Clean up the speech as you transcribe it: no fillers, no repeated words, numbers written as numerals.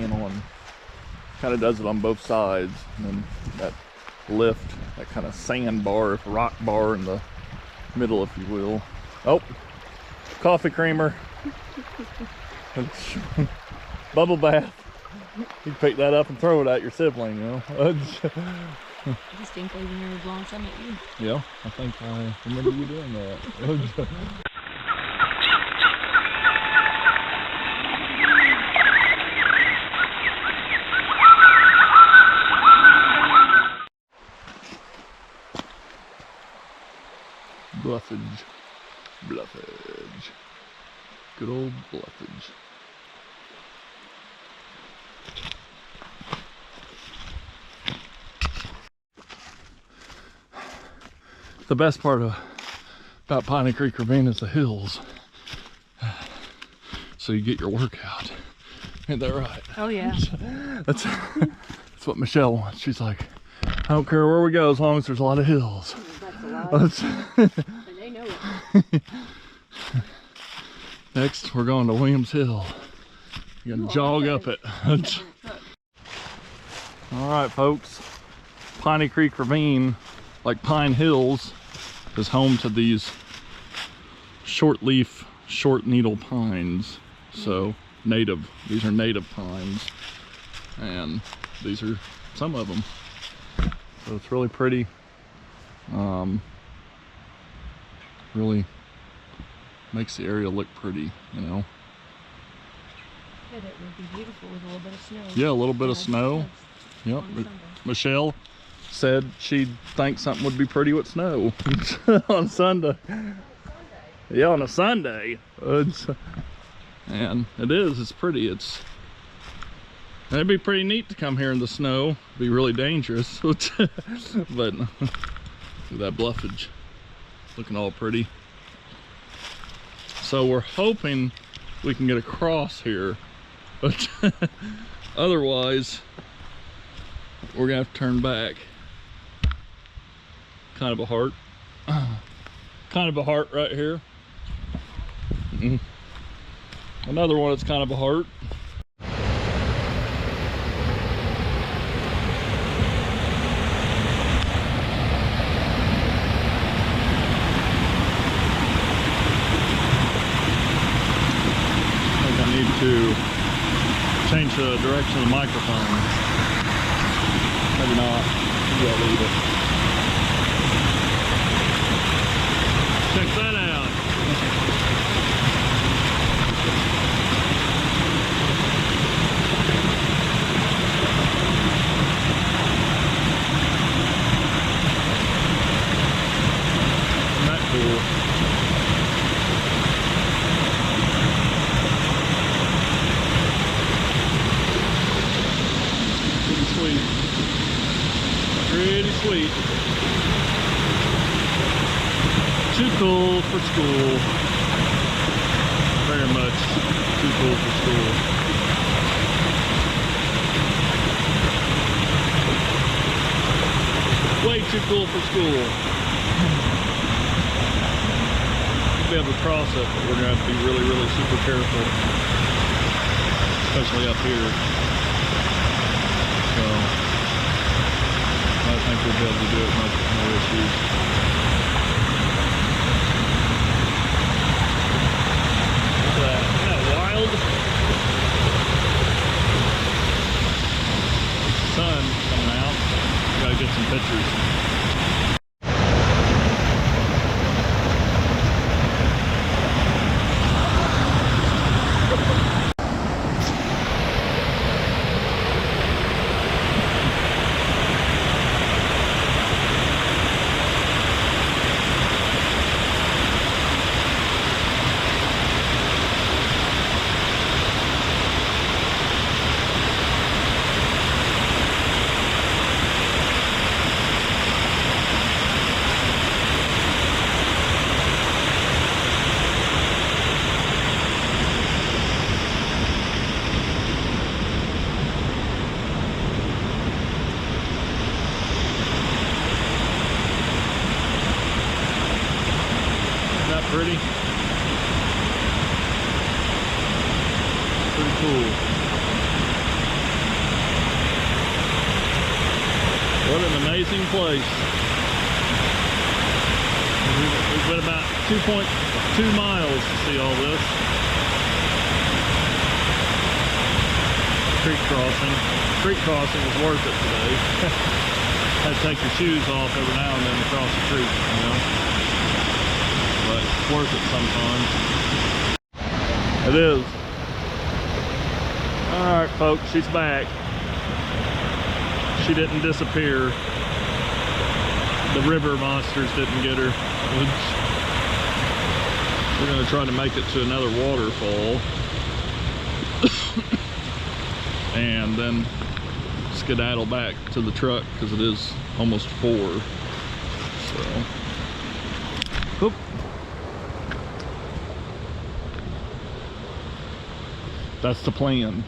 panel and kind of does it on both sides. And then that lift, that kind of sand bar, rock bar in the middle, if you will. Oh, coffee creamer. Bubble bath. You can pick that up and throw it at your sibling, you know. Distinctly remember blowing some at you. Yeah, I think I remember you doing that. Bluffage. Bluffage. Good old Bluffage. The best part about Piney Creek Ravine is the hills. So you get your workout. Ain't that right? Oh yeah. That's what Michelle wants. She's like, I don't care where we go as long as there's a lot of hills. That's a lot. And they know it. Next, we're going to Williams Hill. You're gonna jog up it. All right, folks. Piney Creek Ravine, like Pine Hills, is home to these short leaf, short needle pines. So native, these are native pines. And these are some of them. So it's really pretty. Really makes the area look pretty, you know. Yeah, that would be beautiful with a little bit of snow. Yeah, a little bit of snow. Yep. Michelle said she thinks something would be pretty with snow on Sunday. Yeah, on a Sunday. And it is, it's pretty. It'd be pretty neat to come here in the snow. It'd be really dangerous. But look at that bluffage. Looking all pretty. So we're hoping we can get across here. But otherwise, we're gonna have to turn back. Kind of a heart. Kind of a heart right here. Another one that's kind of a heart. I think I need to change the direction of the microphone. Maybe not. Maybe I'll leave it. Check that out. Isn't that cool? Pretty sweet. Pretty sweet. Too cool for school. Very much too cool for school. Way too cool for school. We'll be able to cross it, but we're gonna have to be really, really super careful. Especially up here. So I think we'll be able to do it much with no issues. Isn't that wild? Sun coming out. Gotta get some pictures. What an amazing place. We've been about 2.2 miles to see all this. Creek crossing. Creek crossing was worth it today. Had to take your shoes off every now and then to cross the creek, you know. But it's worth it sometimes. It is. Alright folks, she's back. She didn't disappear. The river monsters didn't get her. We're gonna try to make it to another waterfall. And then skedaddle back to the truck because it is almost 4. So, oop. That's the plan.